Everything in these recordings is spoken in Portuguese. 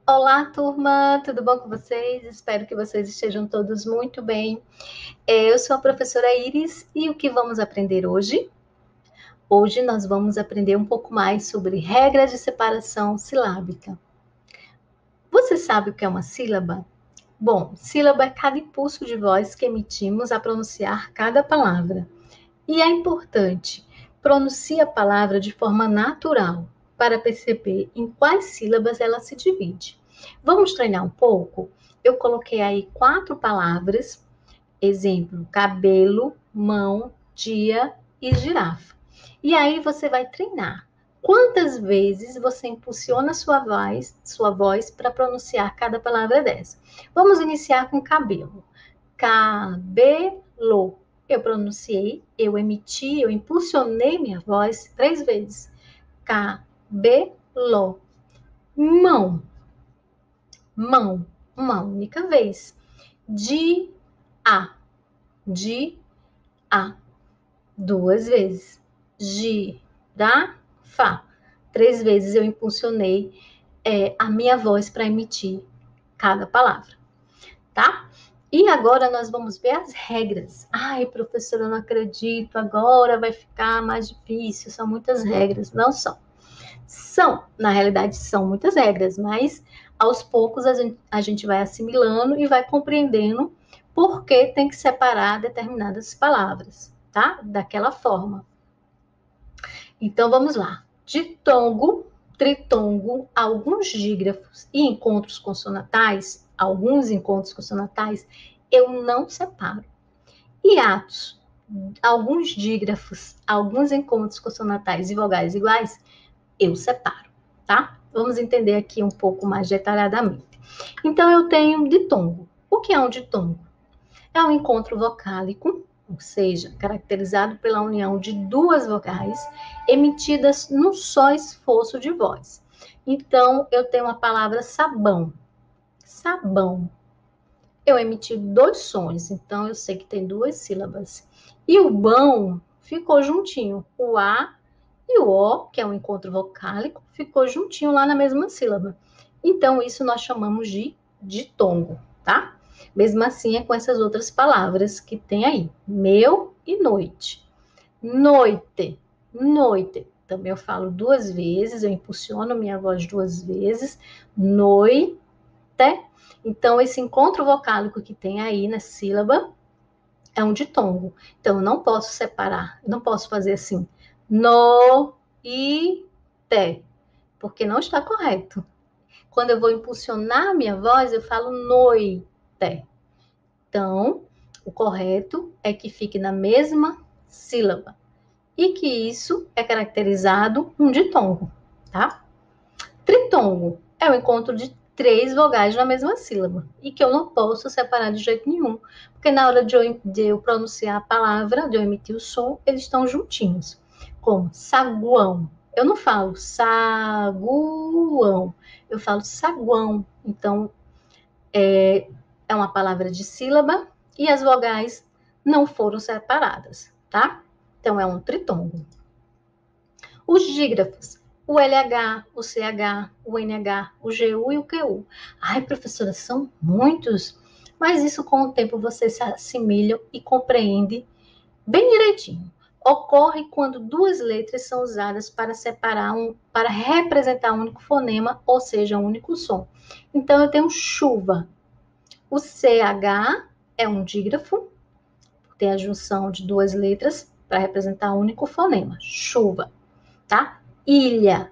Olá, turma, tudo bom com vocês? Espero que vocês estejam todos muito bem. Eu sou a professora Iris e o que vamos aprender hoje? Hoje nós vamos aprender um pouco mais sobre regras de separação silábica. Você sabe o que é uma sílaba? Bom, sílaba é cada impulso de voz que emitimos a pronunciar cada palavra. E é importante, pronuncie a palavra de forma natural, para perceber em quais sílabas ela se divide. Vamos treinar um pouco? Eu coloquei aí 4 palavras, exemplo, cabelo, mão, dia e girafa. E aí você vai treinar. Quantas vezes você impulsiona sua voz para pronunciar cada palavra dessa? Vamos iniciar com cabelo. Cabelo. Eu pronunciei, eu emiti, eu impulsionei minha voz 3 vezes. Cabelo. Mão. Mão. Uma única vez. Dia. Dia. 2 vezes. Girafa. 3 vezes eu impulsionei a minha voz para emitir cada palavra, tá? E agora nós vamos ver as regras. Ai, professora, eu não acredito, agora vai ficar mais difícil, são muitas regras. Não são. São, na realidade, são muitas regras, mas aos poucos a gente vai assimilando e vai compreendendo por que tem que separar determinadas palavras, tá? Daquela forma. Então vamos lá. Ditongo, tritongo, alguns dígrafos e encontros consonantais, alguns encontros consonantais, eu não separo. Hiatos, alguns dígrafos, alguns encontros consonantais e vogais iguais, eu separo, tá? Vamos entender aqui um pouco mais detalhadamente. Então, eu tenho ditongo. O que é um ditongo? É um encontro vocálico, ou seja, caracterizado pela união de duas vogais emitidas num só esforço de voz. Então, eu tenho a palavra sabão. Sabão. Eu emiti 2 sons, então eu sei que tem 2 sílabas. E o bão ficou juntinho. O A e o O, que é um encontro vocálico, ficou juntinho lá na mesma sílaba. Então, isso nós chamamos de ditongo, tá? Mesmo assim, é com essas outras palavras que tem aí. Meu e noite. Noite. Noite. Também eu falo 2 vezes, eu impulsiono minha voz 2 vezes. Noite. Então, esse encontro vocálico que tem aí na sílaba é um ditongo. Então, eu não posso separar, eu não posso fazer assim, no e te, porque não está correto. Quando eu vou impulsionar a minha voz, eu falo noite. Então, o correto é que fique na mesma sílaba. E que isso é caracterizado um ditongo, tá? Tritongo é o encontro de 3 vogais na mesma sílaba e que eu não posso separar de jeito nenhum, porque na hora de eu pronunciar a palavra, de eu emitir o som, eles estão juntinhos, como saguão. Eu não falo saguão, eu falo saguão. Então, é uma palavra de sílaba e as vogais não foram separadas, tá? Então, é um tritongo. Os dígrafos, o LH, o CH, o NH, o GU e o QU. Ai, professora, são muitos, mas isso com o tempo você se assimila e compreende bem direitinho. Ocorre quando 2 letras são usadas para para representar um único fonema, ou seja, um único som. Então, eu tenho chuva. O CH é um dígrafo, tem a junção de 2 letras para representar um único fonema, chuva, tá? Ilha,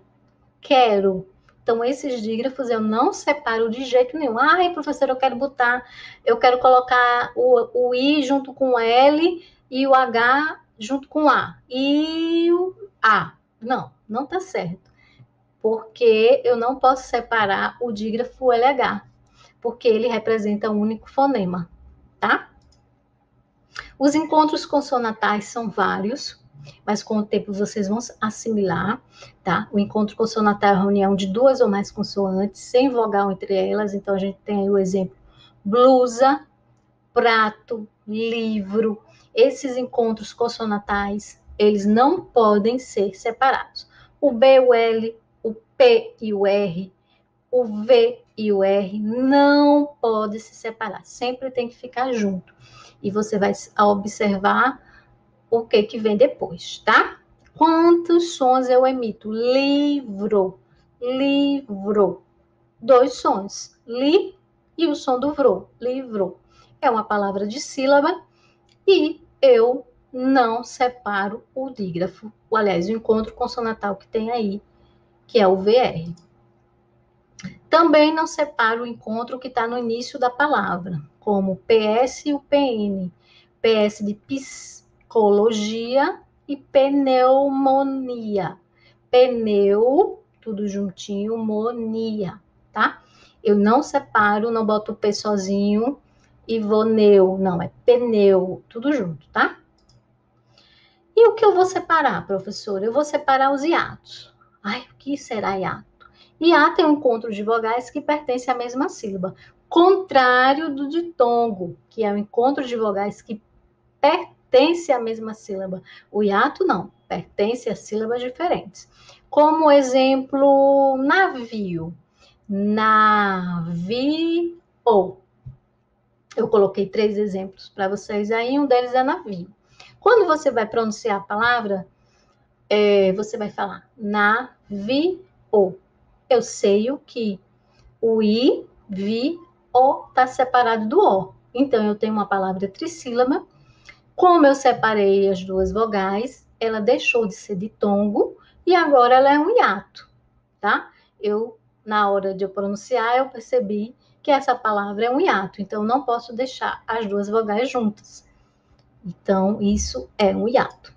quero. Então, esses dígrafos eu não separo de jeito nenhum. Ai, professora, eu quero colocar o I junto com o L e o H junto com o A. E o A. Não, não tá certo. Porque eu não posso separar o dígrafo LH, porque ele representa um único fonema, tá? Os encontros consonantais são vários, mas com o tempo vocês vão assimilar, tá? O encontro consonantal é a reunião de 2 ou mais consoantes, sem vogal entre elas. Então, a gente tem aí o exemplo blusa, prato, livro. Esses encontros consonantais, eles não podem ser separados. O B, o L, o P e o R, O V e o R não podem se separar, sempre tem que ficar junto. E você vai observar o que vem depois, tá? Quantos sons eu emito? Livro, livro. 2 sons, li e o som do vro, livro. É uma palavra de sílaba e eu não separo o dígrafo, aliás, o encontro consonantal que tem aí, que é o VR. Também não separo o encontro que está no início da palavra, como o PS e o PN. PS de psicologia e pneumonia. Pneu, tudo juntinho, monia, tá? Eu não separo, não boto o P sozinho e vou neu, não, é pneu, tudo junto, tá? E o que eu vou separar, professora? Eu vou separar os hiatos. Ai, o que será hiato? Hiato é um encontro de vogais que pertence à mesma sílaba, contrário do ditongo, que é o encontro de vogais que pertence à mesma sílaba. O hiato não, pertence a sílabas diferentes. Como exemplo, navio. Navio. Eu coloquei 3 exemplos para vocês aí, um deles é navio. Quando você vai pronunciar a palavra, você vai falar navio. Eu sei o que o I, vi, O está separado do O. Então, eu tenho uma palavra trissílaba. Como eu separei as 2 vogais, ela deixou de ser ditongo e agora ela é um hiato, tá? Na hora de eu pronunciar, eu percebi que essa palavra é um hiato, então não posso deixar as 2 vogais juntas. Então, isso é um hiato.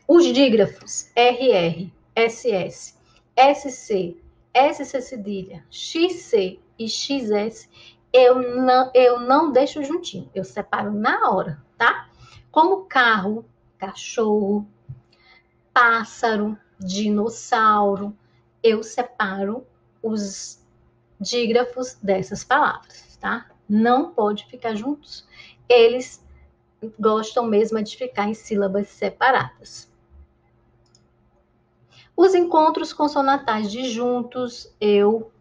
Os dígrafos RR, SS, SC, SC cedilha, XC e XS, eu não deixo juntinho, eu separo na hora, tá? Como carro, cachorro, pássaro, dinossauro, eu separo os dígrafos dessas palavras, tá? Não pode ficar juntos. Eles gostam mesmo de ficar em sílabas separadas. Os encontros consonantais disjuntos eu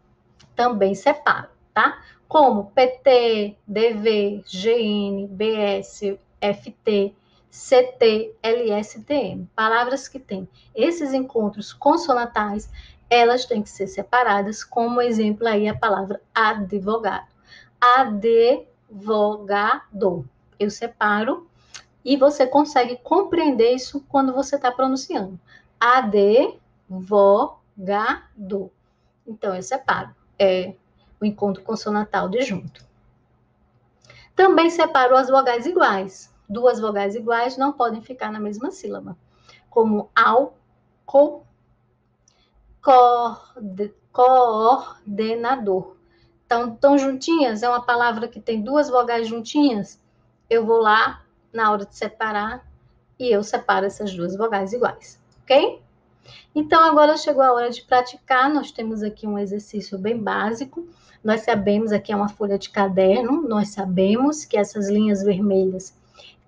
também separo, tá? Como PT, DV, GN, BS, FT, CT, LSTM. Palavras que têm esses encontros consonantais, elas têm que ser separadas, como exemplo aí a palavra advogado. Advogado. Eu separo e você consegue compreender isso quando você está pronunciando. Advogado. Então, eu separo. É o encontro consonantal disjunto. Também separo as vogais iguais. 2 vogais iguais não podem ficar na mesma sílaba. Como álcool, coordenador. Então, tão juntinhas, é uma palavra que tem 2 vogais juntinhas. Eu vou lá, na hora de separar, e eu separo essas 2 vogais iguais, ok? Então, agora chegou a hora de praticar. Nós temos aqui um exercício bem básico. Nós sabemos, aqui é uma folha de caderno, nós sabemos que essas linhas vermelhas,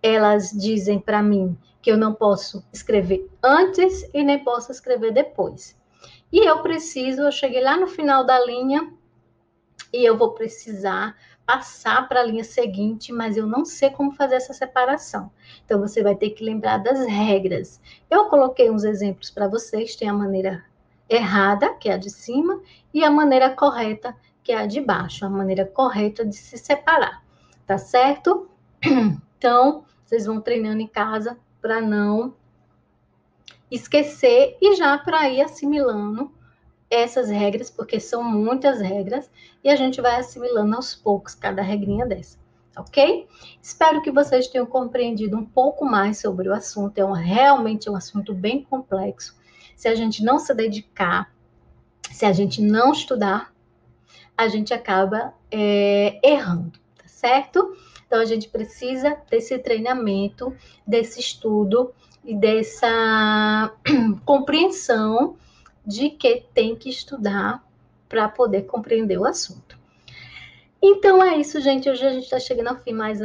elas dizem para mim que eu não posso escrever antes e nem posso escrever depois. E eu cheguei lá no final da linha e eu vou precisar passar para a linha seguinte, mas eu não sei como fazer essa separação. Então, você vai ter que lembrar das regras. Eu coloquei uns exemplos para vocês, tem a maneira errada, que é a de cima, e a maneira correta, que é a de baixo, a maneira correta de se separar, tá certo? Então, vocês vão treinando em casa para não esquecer e já para ir assimilando essas regras, porque são muitas regras, e a gente vai assimilando aos poucos cada regrinha dessa, ok? Espero que vocês tenham compreendido um pouco mais sobre o assunto, realmente um assunto bem complexo. Se a gente não se dedicar, se a gente não estudar, a gente acaba errando, tá certo? Então, a gente precisa desse treinamento, desse estudo e dessa compreensão de que tem que estudar para poder compreender o assunto. Então é isso, gente. Hoje a gente está chegando ao fim mais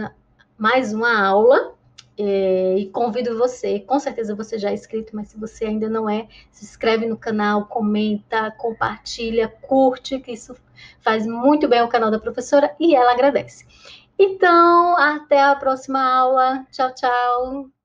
uma aula. E convido você, com certeza você já é inscrito, mas se você ainda não é, se inscreve no canal, comenta, compartilha, curte, que isso faz muito bem ao canal da professora e ela agradece. Então, até a próxima aula. Tchau, tchau.